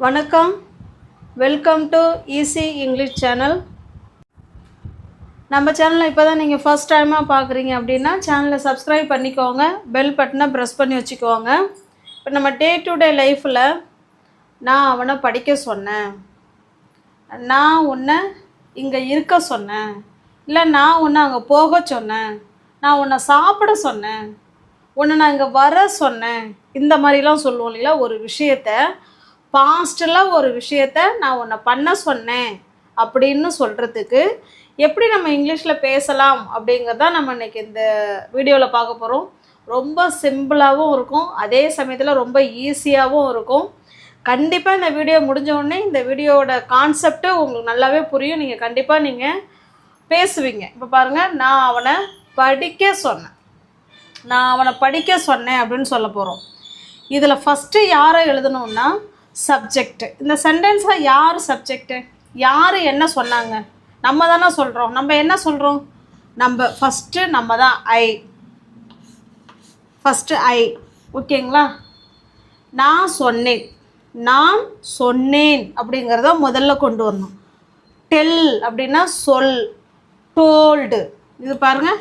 வணக்கம், welcome to easy English channel. நம்ம சேனலை இப்போ தான் நீங்கள் ஃபர்ஸ்ட் டைமாக பார்க்குறீங்க அப்படின்னா சேனலை சப்ஸ்கிரைப் பண்ணிக்கோங்க, பெல் பட்டனை ப்ரெஸ் பண்ணி வச்சுக்கோங்க. இப்போ நம்ம டே டு டே லைஃப்பில் நான் அவனை படிக்க சொன்னேன், நான் உன்னை இங்கே இருக்க சொன்னேன், இல்லை நான் உன்னை அங்கே போக சொன்னேன், நான் உன்னை சாப்பிட சொன்னேன், உன்னை நான் இங்கே வர சொன்னேன், இந்த மாதிரிலாம் சொல்லுவோம் இல்லைங்களா. ஒரு விஷயத்தை பாஸ்டில் ஒரு விஷயத்த நான் உன்னை பண்ண சொன்னேன் அப்படின்னு சொல்கிறதுக்கு எப்படி நம்ம இங்கிலீஷில் பேசலாம் அப்படிங்கிறதான் நம்ம இன்றைக்கி இந்த வீடியோவில் பார்க்க போகிறோம். ரொம்ப சிம்பிளாகவும் இருக்கும், அதே சமயத்தில் ரொம்ப ஈஸியாகவும் இருக்கும். கண்டிப்பாக இந்த வீடியோ முடிஞ்ச உடனே இந்த வீடியோவோட கான்செப்ட்டு உங்களுக்கு நல்லாவே புரியும், நீங்கள் கண்டிப்பாக நீங்கள் பேசுவீங்க. இப்போ பாருங்கள், நான் அவனை படிக்க சொன்னேன், நான் அவனை படிக்க சொன்னேன் அப்படின்னு சொல்ல போகிறோம். இதில் ஃபஸ்ட்டு யாரை எழுதணும்னா சப்ஜெக்ட். இந்த சென்டென்ஸில் யார் சப்ஜெக்டு, யார் என்ன சொன்னாங்க, நம்ம தானே சொல்கிறோம். நம்ம என்ன சொல்கிறோம், நம்ம ஃபஸ்ட்டு நம்ம தான் ஃபஸ்ட்டு ஓகேங்களா. நான் சொன்னேன், நான் சொன்னேன் அப்படிங்கிறத முதல்ல கொண்டு வரணும். டெல் அப்படின்னா சொல், டோல்டு, இது பாருங்கள்,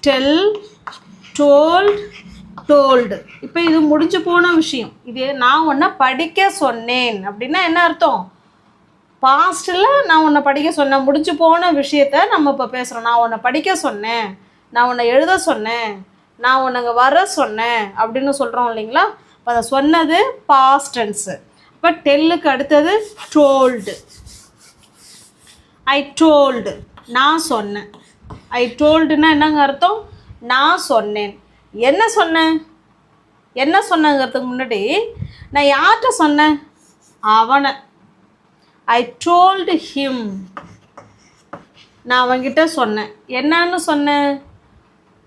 டெல், டோல்டு, டோல்டு. இப்போ இது முடிஞ்சு போன விஷயம். இது நான் உன்னை படிக்க சொன்னேன் அப்படின்னா என்ன அர்த்தம், பாஸ்டில் நான் உன்னை படிக்க சொன்னேன், முடிஞ்சு போன விஷயத்த நம்ம இப்போ பேசுகிறோம். நான் உன்னை படிக்க சொன்னேன், நான் உன்னை எழுத சொன்னேன், நான் உன்னை அங்கே வர சொன்னேன் அப்படின்னு சொல்கிறோம் இல்லைங்களா. இப்போ அதை சொன்னது பாஸ்ட் டென்ஸு. இப்போ டெல்லுக்கு அடுத்தது டோல்டு. ஐ டோல்டு, நான் சொன்னேன். ஐ டோல்டுன்னா என்னங்க அர்த்தம், நான் சொன்னேன். என்ன சொன்னேன், என்ன சொன்னங்கிறதுக்கு முன்னாடி நான் யார்கிட்ட சொன்னேன், அவனை. ஐ டோல்டு ஹிம், நான் அவன்கிட்ட சொன்னேன். என்னன்னு சொன்னேன்,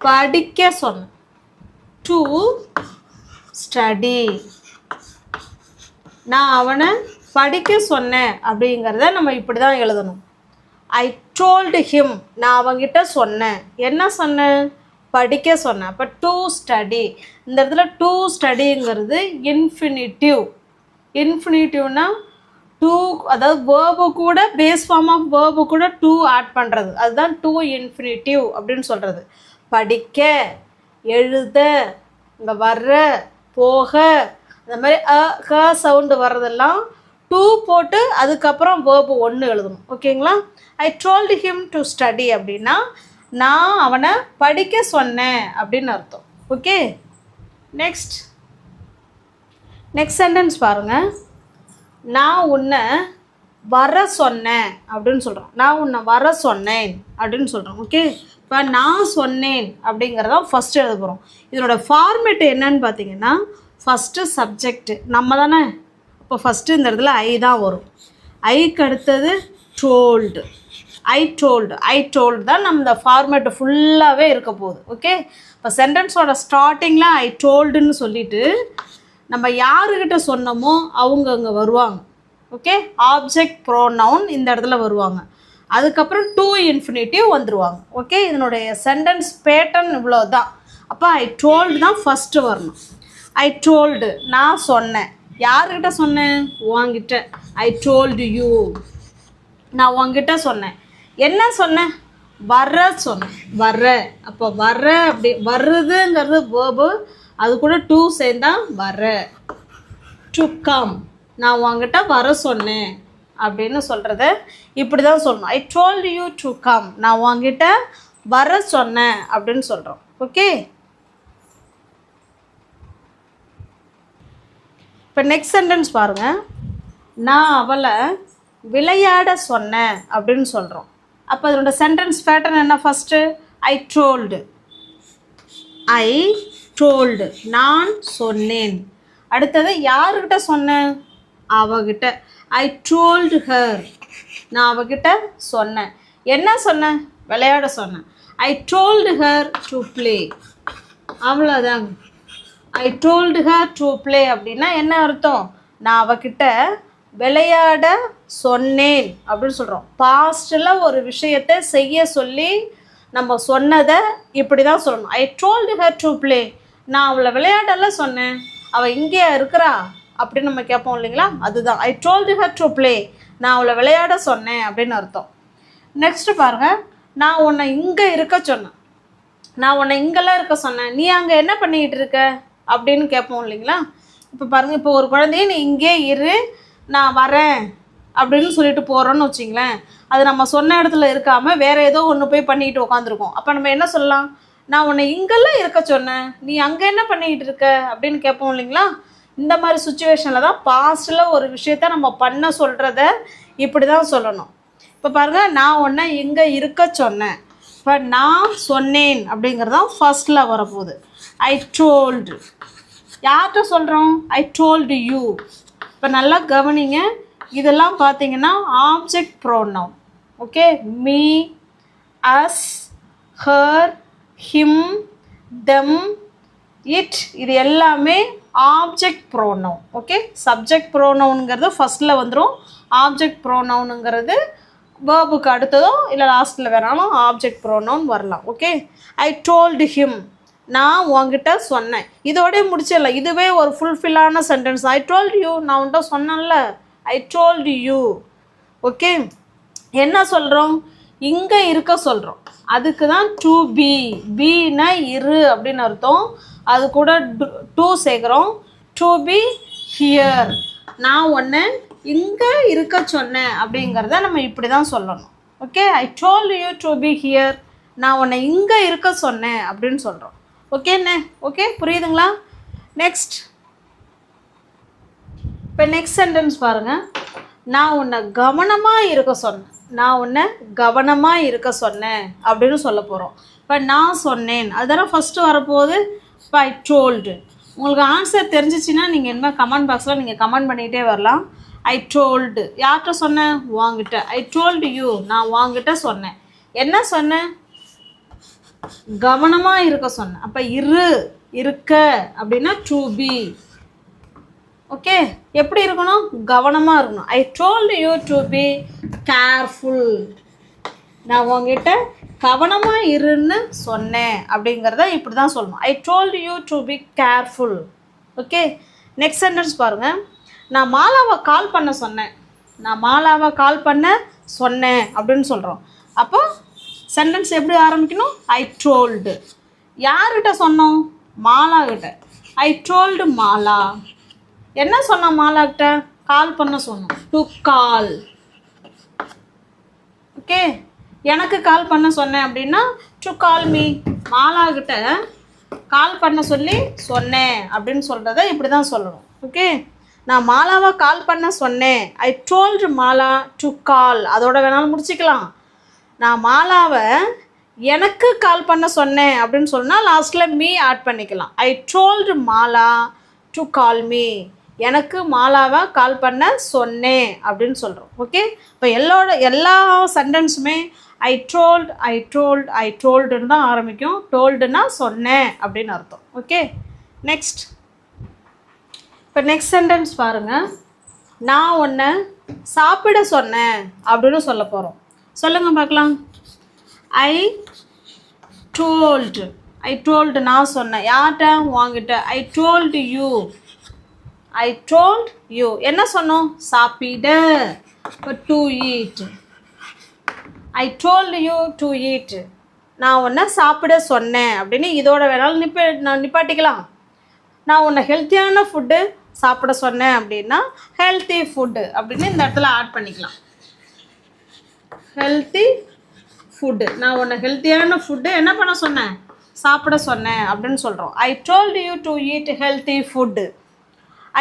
படிக்க சொன்னேன். டு ஸ்டடி, நான் அவனை படிக்க சொன்னேன் அப்படிங்கிறத நம்ம இப்படி தான் எழுதணும். ஐ டோல்டு ஹிம், நான் அவன்கிட்ட சொன்னேன். என்ன சொன்னேன், படிக்க சொன்னேன். அப்போ டு ஸ்டடி, இந்த இடத்துல டு ஸ்டடிங்கிறது இன்ஃபினிட்டிவ். இன்ஃபினிட்டிவ்னா டூ, அதாவது வேர்பு கூட, பேஸ் ஃபார்ம் ஆஃப் வேர்பு கூட டூ ஆட் பண்ணுறது, அதுதான் டூ இன்ஃபினிட்டிவ் அப்படின்னு சொல்கிறது. படிக்க, எழுத, இங்கே வர்ற, போக, அந்த மாதிரி க சவுண்டு வர்றதெல்லாம் டூ போட்டு அதுக்கப்புறம் வேர்பு ஒன்று எழுதணும். ஓகேங்களா. ஐ டோல்டு ஹிம் டு ஸ்டடி அப்படின்னா நான் அவனை படிக்க சொன்னேன் அப்படின்னு அர்த்தம். ஓகே, நெக்ஸ்ட் சென்டென்ஸ் பாருங்கள். நான் உன்னை வர சொன்னேன் அப்படின்னு சொல்கிறோம், நான் உன்னை வர சொன்னேன் அப்படின்னு சொல்கிறோம். ஓகே, இப்போ நான் சொன்னேன் அப்படிங்கிறதான் ஃபஸ்ட்டு எழுத போகிறோம். இதனோட ஃபார்மேட் என்னன்னு பார்த்தீங்கன்னா, ஃபஸ்ட்டு சப்ஜெக்ட் நம்ம தானே. இப்போ ஃபஸ்ட்டு இந்த இடத்துல ஐ தான் வரும். ஐக்கு அடுத்தது டோல்டு. ஐ டோல்டு தான் நம்ம இந்த ஃபார்மேட்டு ஃபுல்லாகவே இருக்க போகுது. ஓகே, இப்போ சென்டென்ஸோட ஸ்டார்டிங்கில் ஐ டோல்டுன்னு சொல்லிவிட்டு நம்ம யாருக்கிட்ட சொன்னோமோ அவங்க அங்கே வருவாங்க. ஓகே, ஆப்ஜெக்ட் ப்ரோனவுன் இந்த இடத்துல வருவாங்க. அதுக்கப்புறம் டு இன்ஃபினிட்டிவ் வந்துடுவாங்க. ஓகே, இதனுடைய சென்டென்ஸ் பேட்டர்ன் இவ்வளோ தான். அப்போ ஐ டோல்டு தான் ஃபஸ்ட்டு வரணும். ஐ டோல்டு, நான் சொன்னேன். யாருக்கிட்ட சொன்னேன், உன்கிட்ட. ஐ டோல்டு யூ, நான் உன்கிட்ட சொன்னேன். என்ன சொன்னேன், வர சொன்னேன். வர, அப்போ வர அப்படி வருதுங்கிறது வேர்பு, அது கூட டூ சேர்ந்தா வர. டு கம், நான் உன்கிட்ட வர சொன்னேன் அப்படின்னு சொல்கிறத இப்படி தான் சொல்லணும். ஐ டோல்டு யூ டு கம், நான் உன்கிட்ட வர சொன்னேன் அப்படின்னு சொல்கிறோம். ஓகே, இப்போ நெக்ஸ்ட் சென்டென்ஸ் பாருங்கள். நான் அவளை விளையாட சொன்னேன் அப்படின்னு சொல்கிறோம். அப்போ அதோட சென்டென்ஸ் பேட்டர்ன் என்ன, ஃபஸ்ட்டு ஐ டோல்டு, நான் சொன்னேன். அடுத்தது யாருக்கிட்ட சொன்னேன், அவகிட்ட. ஐ டோல்டு ஹர், நான் அவகிட்ட சொன்னேன். என்ன சொன்னேன், விளையாட சொன்னேன். I told her to play, அவ்வளோதாங்க. I told her to play அப்படின்னா என்ன அர்த்தம், நான் அவகிட்ட விளையாட சொன்னேன் அப்படின்னு சொல்கிறோம். பாஸ்டில் ஒரு விஷயத்தை செய்ய சொல்லி நம்ம சொன்னதை இப்படி தான் சொல்லணும். ஐ டோல்டு ஹர் டு ப்ளே, நான் அவளை விளையாடலாம் சொன்னேன், அவள் இங்கேயா இருக்கிறா, அப்படின்னு நம்ம கேட்போம் இல்லைங்களா, அதுதான் I told her to play, நான் அவளை விளையாட சொன்னேன் அப்படின்னு அர்த்தம். நெக்ஸ்ட்டு பாருங்கள், நான் உன்னை இங்கே இருக்க சொன்னேன், நான் உன்னை இங்கெல்லாம் இருக்க சொன்னேன், நீ அங்கே என்ன பண்ணிக்கிட்டு இருக்க அப்படின்னு கேட்போம் இல்லைங்களா. இப்போ பாருங்கள், இப்போ ஒரு குழந்தைய நீ இங்கே இரு நான் வரேன் அப்படின்னு சொல்லிட்டு போகிறோன்னு வச்சிங்களேன், அது நம்ம சொன்ன இடத்துல இருக்காமல் வேறு ஏதோ ஒன்று போய் பண்ணிக்கிட்டு உட்காந்துருக்கோம். அப்போ நம்ம என்ன சொல்லலாம், நான் உன்னை இங்கெல்லாம் இருக்க சொன்னேன், நீ அங்கே என்ன பண்ணிக்கிட்டு இருக்க அப்படின்னு கேட்போம் இல்லைங்களா. இந்த மாதிரி சுச்சுவேஷனில் தான் பாஸ்ட்டில் ஒரு விஷயத்த நம்ம பண்ண சொல்கிறத இப்படி தான் சொல்லணும். இப்போ பாருங்கள், நான் உன்னை இங்கே இருக்க சொன்னேன், இப்போ நான் சொன்னேன் அப்படிங்கிறது தான் ஃபர்ஸ்டில் வரப்போகுது. ஐ டோல்டு, யார்கிட்ட சொல்கிறோம், ஐ டோல்டு யூ. இப்போ நல்லா கவனிங்க, இதெல்லாம் பார்த்தீங்கன்னா object pronoun. Okay, me, us, her, him, them, it, இது எல்லாமே ஆப்ஜெக்ட் ப்ரோனவுன். ஓகே, சப்ஜெக்ட் ப்ரோனவுனுங்கிறது ஃபஸ்ட்டில் வந்துடும், ஆப்ஜெக்ட் ப்ரோனவுனுங்கிறது வேர்புக்கு அடுத்ததோ இல்லை லாஸ்ட்டில் வேணாலும் ஆப்ஜெக்ட் ப்ரோனவுன் வரலாம். ஓகே, ஐ டோல்டு ஹிம், நான் உங்ககிட்ட சொன்னேன், இதோடய முடிச்சிடல, இதுவே ஒரு ஃபுல்ஃபில்லான சென்டென்ஸ். ஐ டோல்டு யூ, நான் உன்கிட்ட சொன்னேன்ல, ஐ டோல்டு யூ. ஓகே, என்ன சொல்கிறோம், இங்கே இருக்க சொல்கிறோம், அதுக்கு தான் டு பி, பீனா இரு அப்படின்னு அர்த்தம், அது கூட டூ சேர்க்குறோம், டு பி ஹியர், நான் ஒன்று இங்கே இருக்க சொன்னேன் அப்படிங்கிறத நம்ம இப்படி தான் சொல்லணும். Okay, I told you to be here, நான் உன்னை இங்கே இருக்க சொன்னேன் அப்படின்னு சொல்கிறோம். ஓகேண்ணே, ஓகே புரியுதுங்களா. நெக்ஸ்ட், இப்போ நெக்ஸ்ட் சென்டென்ஸ் பாருங்கள், நான் உன்னை கவனமாக இருக்க சொன்னேன், நான் உன்னை கவனமாக இருக்க சொன்னேன் அப்படின்னு சொல்ல போகிறோம். இப்போ நான் சொன்னேன் அதுதானே ஃபஸ்ட்டு வரப்போகுது. இப்போ ஐ டோல்டு, உங்களுக்கு ஆன்சர் தெரிஞ்சிச்சின்னா நீங்கள் என்ன கமெண்ட் பாக்ஸில் நீங்கள் கமெண்ட் பண்ணிகிட்டே வரலாம். ஐ டோல்டு, யார்கிட்ட சொன்னேன், வாங்கிட்ட. ஐ டோல்டு யூ, நான் வாங்கிட்ட சொன்னேன், என்ன சொன்னேன், கவனமாக இருக்க சொன்னேன். அப்போ இரு, இருக்க அப்படின்னா டு பி. ஓகே, எப்படி இருக்கணும், கவனமாக இருக்கணும். ஐ told you to be careful, நான் உங்ககிட்ட கவனமாக இருன்னு சொன்னேன் அப்படிங்கிறத இப்படி தான் சொல்லணும். ஐ told you to be careful. Okay, next sentence பாருங்கள், நான் மாலாவை கால் பண்ண சொன்னேன், நான் மாலாவை கால் பண்ண சொன்னேன் அப்படின்னு சொல்கிறோம். அப்போ சென்டென்ஸ் எப்படி ஆரம்பிக்கணும், ஐ டோல்டு, யார்கிட்ட சொன்னோம், மாலா கிட்ட. ஐ டோல்டு மாலா, என்ன சொன்னோம், மாலாக்கிட்ட கால் பண்ண சொன்னோம், டு கால். ஓகே, எனக்கு கால் பண்ண சொன்னேன் அப்படின்னா டு கால் மீ, மாலாக்கிட்ட கால் பண்ண சொல்லி சொன்னேன் அப்படின்னு சொல்கிறத இப்படி தான் சொல்லணும். ஓகே, நான் மாலாவை கால் பண்ண சொன்னேன், I told Mala to call, அதோட வேணாலும் முடிச்சிக்கலாம். நான் மாலாவை எனக்கு கால் பண்ண சொன்னேன் அப்படின்னு சொன்னால் லாஸ்ட்டில் மீ ஆட் பண்ணிக்கலாம். ஐ told Mala to call me, எனக்கு மாலாவை கால் பண்ண சொன்னேன் அப்படின்னு சொல்கிறோம். ஓகே, இப்போ எல்லா சென்டென்ஸுமே ஐ டோல்ட், ஐ டோல்ட், ஐ டோல்டுன்னு தான் ஆரம்பிக்கும். டோல்டுனா சொன்னேன் அப்படின்னு அர்த்தம். ஓகே, நெக்ஸ்ட், இப்போ நெக்ஸ்ட் சென்டென்ஸ் பாருங்கள், நான் உன்னை சாப்பிட சொன்னேன் அப்படின்னு சொல்ல போகிறோம். சொல்லுங்கள் பார்க்கலாம். ஐ டோல்டு, ஐ டோல்டு நான் சொன்னேன், யார்கிட்ட, வாங்கிட்ட. ஐ told you, I told you, என்ன சொன்னோம், சாப்பிட, இப்போ to eat. I told you to eat, நான் உன்னை சாப்பிட சொன்னேன் அப்படின்னு இதோட வேணாலும் நிப்பாட்டிக்கலாம். நான் உன்னை ஹெல்த்தியான ஃபுட்டு சாப்பிட சொன்னேன் அப்படின்னா ஹெல்த்தி ஃபுட்டு அப்படின்னு இந்த இடத்துல ஆட் பண்ணிக்கலாம். ஹெல்த்தி ஃபுட்டு, நான் உன்னை ஹெல்த்தியான ஃபுட்டு என்ன பண்ண சொன்னேன், சாப்பிட சொன்னேன் அப்படின்னு சொல்கிறோம். ஐ told you to eat healthy food.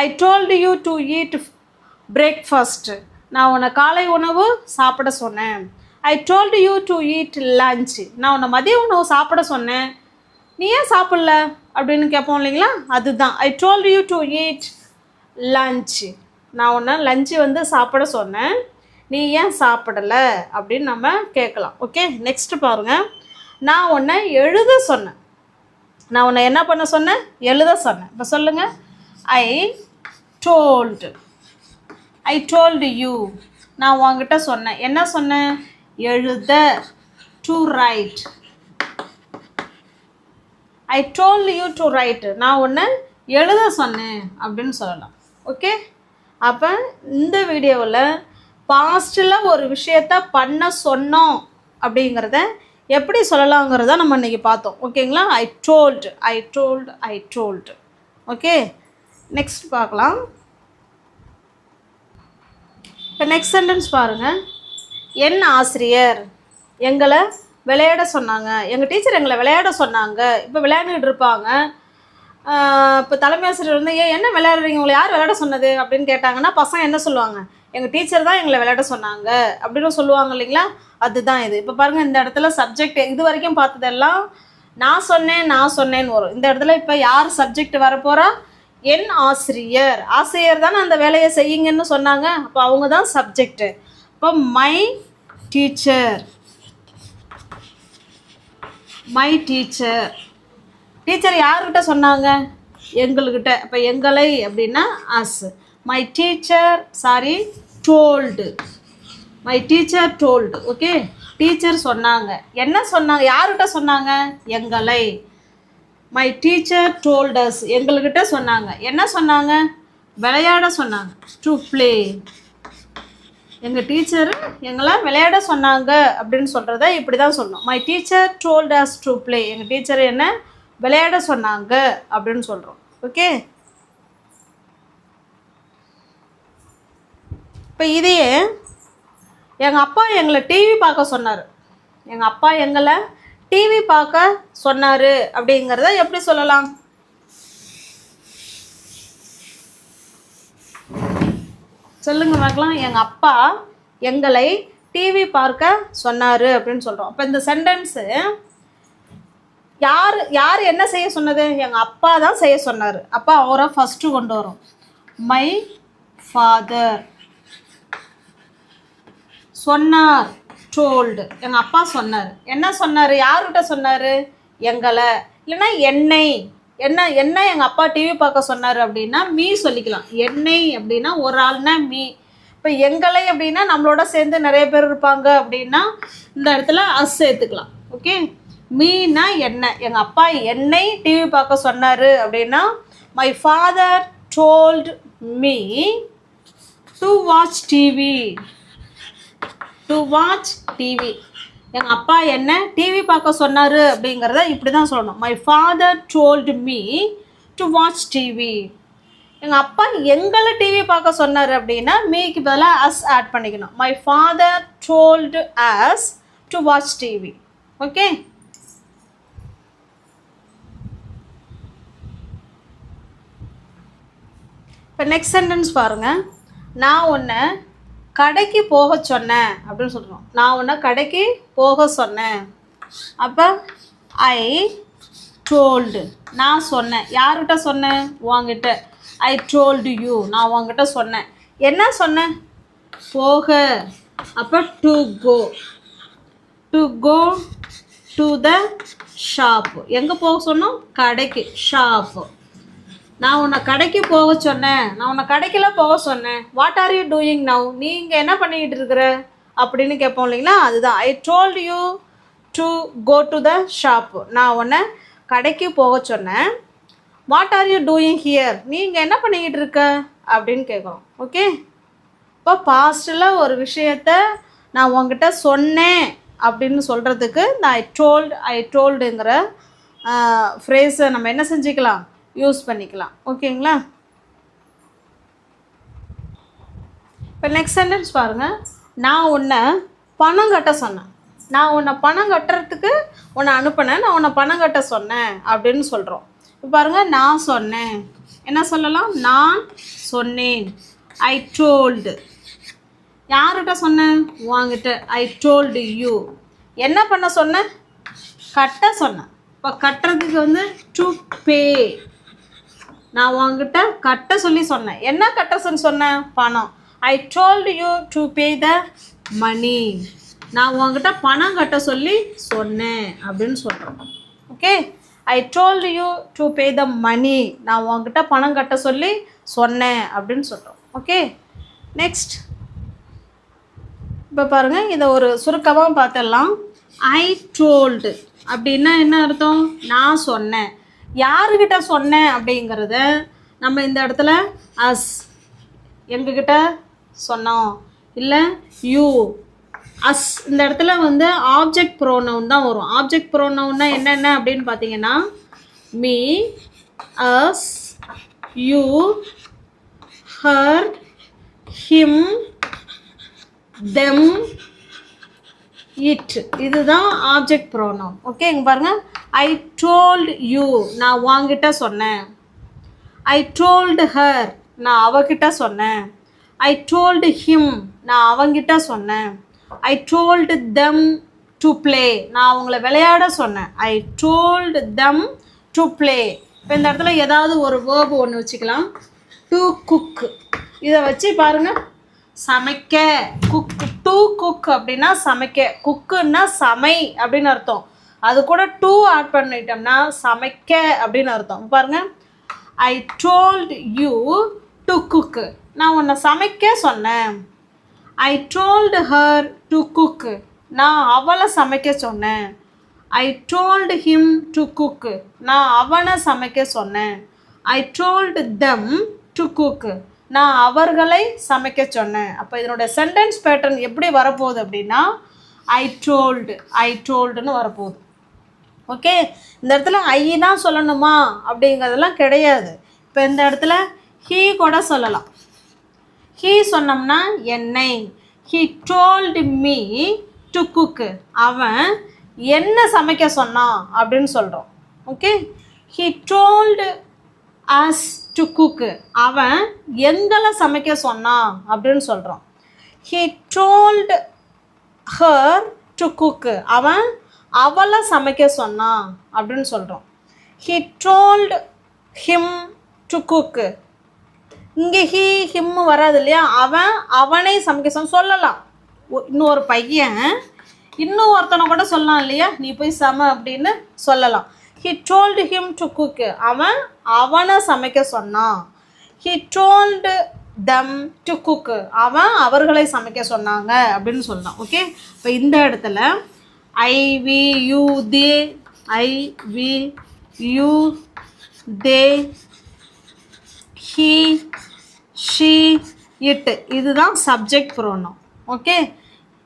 I told you to eat breakfast, நான் உன்னை காலை உணவு சாப்பிட சொன்னேன். I told you to eat lunch, நான் உன்னை மதிய உணவு சாப்பிட சொன்னேன், நீ ஏன் சாப்பிடல அப்படின்னு கேட்போம் இல்லைங்களா, அதுதான் I told you to eat lunch, நான் உன்னை லஞ்சு வந்து சாப்பிட சொன்னேன், நீ ஏன் சாப்பிடலை அப்படின்னு நம்ம கேட்கலாம். ஓகே, நெக்ஸ்ட்டு பாருங்கள், நான் உன்னை எழுத சொன்னேன், நான் உன்னை என்ன பண்ண சொன்னேன், எழுத சொன்னேன். இப்போ சொல்லுங்கள், ஐ டோல்டு, ஐ டோல்டு யூ, நான் உங்ககிட்ட சொன்னேன், என்ன சொன்னேன், எழுத, to right. I told you to right, நான் உன்னை எழுத சொன்னேன் அப்படின்னு சொல்லலாம். ஓகே. அப்போ இந்த வீடியோவில் பாஸ்ட்டில் ஒரு விஷயத்த பண்ண சொன்னோம் அப்படிங்கிறத எப்படி சொல்லலாங்கிறத நம்ம இன்றைக்கி பார்த்தோம். ஓகேங்களா? ஐ டோல்டு. ஓகே, நெக்ஸ்ட் பார்க்கலாம். இப்போ நெக்ஸ்ட் சென்டென்ஸ் பாருங்கள். என் ஆசிரியர் எங்களை விளையாட சொன்னாங்க. எங்கள் டீச்சர் எங்களை விளையாட சொன்னாங்க. இப்போ விளையாண்டுட்டு இருப்பாங்க. இப்போ தலைமை ஆசிரியர் வந்து என்ன விளையாடுறீங்க, உங்களை யார் விளையாட சொன்னது அப்படின்னு கேட்டாங்கன்னா பசங்க என்ன சொல்லுவாங்க, எங்கள் டீச்சர் தான் எங்களை விளையாட சொன்னாங்க அப்படின்னு சொல்லுவாங்க இல்லைங்களா? அதுதான் இது. இப்போ பாருங்கள், இந்த இடத்துல சப்ஜெக்ட் இது வரைக்கும் பார்த்ததெல்லாம் நான் சொன்னேன்னு வரும். இந்த இடத்துல இப்போ யார் சப்ஜெக்ட் வரப்போகிறா? என் ஆசிரியர். ஆசிரியர் தானே அந்த வேலையை செய்யுங்கன்னு சொன்னாங்க. அப்போ அவங்க தான் சப்ஜெக்டு. இப்போ மை டீச்சர். டீச்சர் யார்கிட்ட சொன்னாங்க? எங்கள்கிட்ட. இப்போ எங்களை அப்படின்னா us. My teacher told. Okay, teacher சொன்னாங்க. என்ன சொன்னாங்க? யார்கிட்ட சொன்னாங்க? எங்களை. My teacher told us. எங்கள்கிட்ட சொன்னாங்க. என்ன சொன்னாங்க? விளையாட சொன்னாங்க. To play. எங்கள் டீச்சர் எங்களை விளையாட சொன்னாங்க அப்படின்னு சொல்கிறத இப்படி தான் சொல்லணும். My teacher told us to play. எங்கள் டீச்சர் என்ன விளையாட சொன்னாங்க அப்படின்னு சொல்கிறோம். ஓகே, இப்போ இதையே எங்கள் அப்பா எங்களை டிவி பார்க்க சொன்னார். எங்கள் அப்பா எங்களை டிவி பார்க்க சொன்னார் அப்படிங்கிறத எப்படி சொல்லலாம்? சொல்லுங்க பார்க்கலாம். எங்கள் அப்பா எங்களை டிவி பார்க்க சொன்னார் அப்படின்னு சொல்கிறோம். அப்போ இந்த சென்டென்ஸு யார் என்ன செய்ய சொன்னது? எங்கள் அப்பா தான் செய்ய சொன்னார். அப்போ அவரை ஃபஸ்ட்டு கொண்டு வரும். My father. சொன்னார், டோல்டு. எங்கள் அப்பா சொன்னார். என்ன சொன்னார்? யார்கிட்ட சொன்னார்? எங்களை. இல்லைன்னா என்னை. என்ன எங்கள் அப்பா டிவி பார்க்க சொன்னார் அப்படின்னா மீ சொல்லிக்கலாம். என்னை அப்படின்னா ஒரு ஆள்னா மீ. இப்போ எங்களை அப்படின்னா நம்மளோட சேர்ந்து நிறைய பேர் இருப்பாங்க அப்படின்னா இந்த இடத்துல அஸ் சேர்த்துக்கலாம். ஓகே, மீனா என்ன. எங்கள் அப்பா என்னை டிவி பார்க்க சொன்னார் அப்படின்னா my father told me to watch TV. எங்கள் அப்பா என்ன டிவி பார்க்க சொன்னார் அப்படிங்கிறத இப்படி தான் சொல்லணும். My father told me to watch TV. எங்கள் அப்பா எங்களை டிவி பார்க்க சொன்னார் அப்படின்னா மீக்கு பதிலாக அஸ் ஆட் பண்ணிக்கணும். My father told us to watch TV. Okay, இப்போ நெக்ஸ்ட் சென்டென்ஸ் பாருங்கள். நான் உன்னை கடைக்கு போக சொன்னேன் அப்படின்னு சொல்கிறோம். நான் உன்னை கடைக்கு போக சொன்னேன். அப்போ ஐ டோல்டு. நான் சொன்னேன். யார்கிட்ட சொன்னேன்? உங்ககிட்ட. I told you. நான் உங்ககிட்ட சொன்னேன். என்ன சொன்னேன்? போக. அப்போ to go. To the shop. எங்கே போக சொன்னோம்? கடைக்கு. ஷாப்பு. நான் உன்னை கடைக்கு போக சொன்னேன். நான் உன்னை கடைக்கெல்லாம் போக சொன்னேன். What are you doing now? நீங்கள் என்ன பண்ணிக்கிட்டு இருக்கிற அப்படின்னு கேட்போம் இல்லைங்களா? அதுதான் I told you to go to the shop. நான் உன்னை கடைக்கு போக சொன்னேன். What are you doing here? நீங்கள் என்ன பண்ணிக்கிட்டு இருக்க அப்படின்னு கேட்குறோம். ஓகே, இப்போ பாஸ்ட்டில் ஒரு விஷயத்த நான் உங்ககிட்ட சொன்னேன் அப்படின்னு சொல்கிறதுக்கு இந்த ஐ டோல்டுங்கிற ஃப்ரேஸை நம்ம என்ன செஞ்சுக்கலாம்? யூஸ் பண்ணிக்கலாம். ஓகேங்களா? இப்போ நெக்ஸ்ட் சென்டென்ஸ் பாருங்கள். நான் உன்னை பணம் கட்ட சொன்னேன். நான் உன்னை பணம் கட்டுறதுக்கு உன்னை அனுப்பினேன். நான் உன்னை பணம் கட்ட சொன்னேன் அப்படின்னு சொல்கிறோம். இப்போ பாருங்கள், நான் சொன்னேன். என்ன சொல்லலாம்? நான் சொன்னேன். I told. யார்கிட்ட சொன்னேன்? உங்ககிட்ட. I told you. என்ன பண்ண சொன்னேன்? கட்ட சொன்னேன். இப்போ கட்டுறதுக்கு வந்து டு பே. நான் உங்ககிட்ட கட்ட சொல்லி சொன்னேன். என்ன கட்ட சொன்னேன்? பணம். I told you to pay the money. நான் உங்ககிட்ட பணம் கட்ட சொல்லி சொன்னேன் அப்படின்னு சொல்கிறோம். Okay, I told you to pay the money. நான் உங்ககிட்ட பணம் கட்ட சொல்லி சொன்னேன் அப்படின்னு சொல்கிறோம். ஓகே, நெக்ஸ்ட் இப்போ பாருங்கள், இதை ஒரு சுருக்கமாக பார்த்துடலாம். ஐ டோல்டு அப்படின்னா என்ன அர்த்தம்? நான் சொன்னேன். யாருக்கிட்ட சொன்னேன் அப்படிங்கிறத நம்ம இந்த இடத்துல அஸ் எங்ககிட்ட சொன்னோம், இல்லை யூ அஸ். இந்த இடத்துல வந்து ஆப்ஜெக்ட் ப்ரோனவுன் தான் வரும். ஆப்ஜெக்ட் ப்ரோனவுன்னா என்னென்ன அப்படின்னு பார்த்தீங்கன்னா me, us, you, her, him, them, it. இதுதான் ஆப்ஜெக்ட் ப்ரோனவுன். ஓகே, இங்கே பாருங்கள். ஐ டோல்டு யூ, நான் உன்கிட்ட சொன்னேன். ஐ டோல்டு ஹர், நான் அவகிட்ட சொன்னேன். ஐ டோல்டு ஹிம், நான் அவங்கிட்ட சொன்னேன். I told them to play, நான் அவங்கள விளையாட சொன்னேன். I told them to play. இப்போ இந்த இடத்துல ஏதாவது ஒரு வேர்பு ஒன்று வச்சுக்கலாம். டு குக், இதை வச்சு பாருங்கள். சமைக்க, குக். டு குக் அப்படின்னா சமைக்க, குக்குன்னா சமை அப்படின்னு அர்த்தம். அது கூட டூ ஆட் பண்ணிட்டோம்னா சமைக்க அப்படின்னு அர்த்தம். பாருங்கள், ஐ டோல்டு யூ டு குக், நான் உன்னை சமைக்க சொன்னேன். I told her to cook, நான் அவளை சமைக்க சொன்னேன். I told him to cook, நான் அவனை சமைக்க சொன்னேன். I told them to cook, நான் அவர்களை சமைக்க சொன்னேன். அப்போ இதனுடைய சென்டென்ஸ் பேட்டர்ன் எப்படி வரப்போகுது அப்படின்னா ஐ டோல்டுன்னு வரப்போகுது. ஓகே, இந்த இடத்துல ஐ தான் சொல்லணுமா அப்படிங்கிறதெல்லாம் கிடையாது. இப்போ இந்த இடத்துல ஹீ கூட சொல்லலாம். ஹீ சொன்னோம்னா என்னை. He told me to cook, அவன் என்ன சமைக்க சொன்னான் அப்படின்னு சொல்கிறோம். Okay, he told us to cook, அவன் எங்களை சமைக்க சொன்னான் அப்படின்னு சொல்கிறோம். He told her to cook, அவன் அவளை சமைக்க சொன்னான் அப்படின்னு சொல்கிறோம். He told him to cook, இங்கே ஹீ ஹிம் வராது இல்லையா, அவன் அவனை சமைக்க சொல்லலாம். இன்னொரு பையன் இன்னும் ஒருத்தனை கூட சொல்லலாம் இல்லையா, நீ போய் சம அப்படின்னு சொல்லலாம். He told him to cook, அவன் அவனை சமைக்க சொன்னான். He told them to cook, அவன் அவர்களை சமைக்க சொன்னாங்க அப்படின்னு சொல்லலாம். ஓகே, இப்போ இந்த இடத்துல I we you they, I we you they, he she it, இதுதான் சப்ஜெக்ட் ப்ரோனவுன். ஓகே,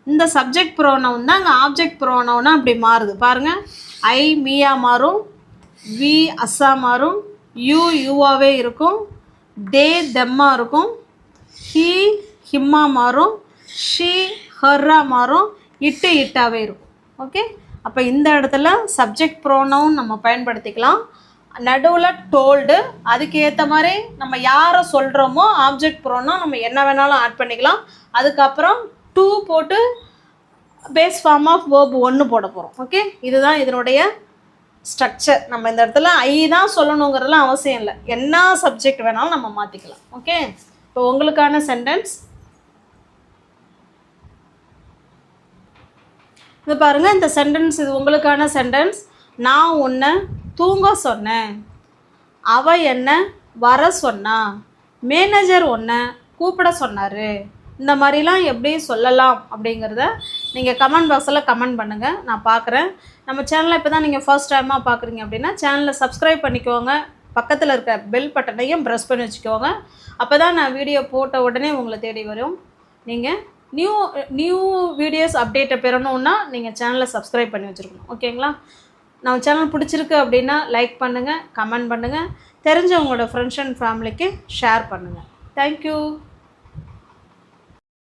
இந்த சப்ஜெக்ட் ப்ரோனவுன் தான் அங்கே ஆப்ஜெக்ட் ப்ரோனவுனாக அப்படி மாறுது. பாருங்கள், ஐ மீயா மாறும், வி அஸ்ஸா மாறும், யூ யூவாகவே இருக்கும், தே தெம்மா இருக்கும், ஹீ ஹிம்மா மாறும், ஷீ ஹர்ரா மாறும், இட்டு இட்டாகவே இருக்கும். ஓகே, அப்போ இந்த இடத்துல சப்ஜெக்ட் ப்ரோனவுன் நம்ம பயன்படுத்திக்கலாம். நடுவில் டோல்டு, அதுக்கு ஏற்ற மாதிரி நம்ம யாரை சொல்கிறோமோ ஆப்ஜெக்ட் ப்ரோனவுன் நம்ம என்ன வேணாலும் ஆட் பண்ணிக்கலாம். அதுக்கப்புறம் டூ போட்டு பேஸ் ஃபார்ம் ஆஃப் வேர்பு 1 போட போகிறோம். ஓகே, இதுதான் இதனுடைய ஸ்ட்ரக்சர். நம்ம இந்த இடத்துல ஐ தான் சொல்லணுங்கிறதுலாம் அவசியம் இல்லை, என்ன சப்ஜெக்ட் வேணாலும் நம்ம மாற்றிக்கலாம். ஓகே, இப்போ உங்களுக்கான சென்டென்ஸ் இது பாருங்கள். இந்த சென்டென்ஸ் இது உங்களுக்கான சென்டென்ஸ். நான் உன்னை தூங்க சொன்னேன், அவ என்ன வர சொன்னா, மேனேஜர் உன்னை கூப்பிட சொன்னார். இந்த மாதிரிலாம் எப்படி சொல்லலாம் அப்படிங்கிறத நீங்கள் கமெண்ட் பாக்ஸில் கமெண்ட் பண்ணுங்கள், நான் பார்க்குறேன். நம்ம சேனலை இப்போ தான் நீங்கள் ஃபர்ஸ்ட் டைமாக பார்க்குறீங்க அப்படின்னா சேனலை சப்ஸ்கிரைப் பண்ணிக்கோங்க. பக்கத்தில் இருக்க பெல் பட்டனையும் ப்ரெஸ் பண்ணி வச்சுக்கோங்க. அப்போ தான் நான் வீடியோ போட்ட உடனே உங்களை தேடி வரும். நீங்கள் நியூ வீடியோஸ் அப்டேட்டை பெறணுன்னா நீங்கள் சேனலை சப்ஸ்கிரைப் பண்ணி வச்சுருக்கணும். ஓகேங்களா? நம்ம சேனல் பிடிச்சிருக்கு அப்படின்னா லைக் பண்ணுங்கள், கமெண்ட் பண்ணுங்கள், தெரிஞ்சவங்களோட ஃப்ரெண்ட்ஸ் அண்ட் ஃபேமிலிக்கு ஷேர் பண்ணுங்கள். தேங்க்யூ.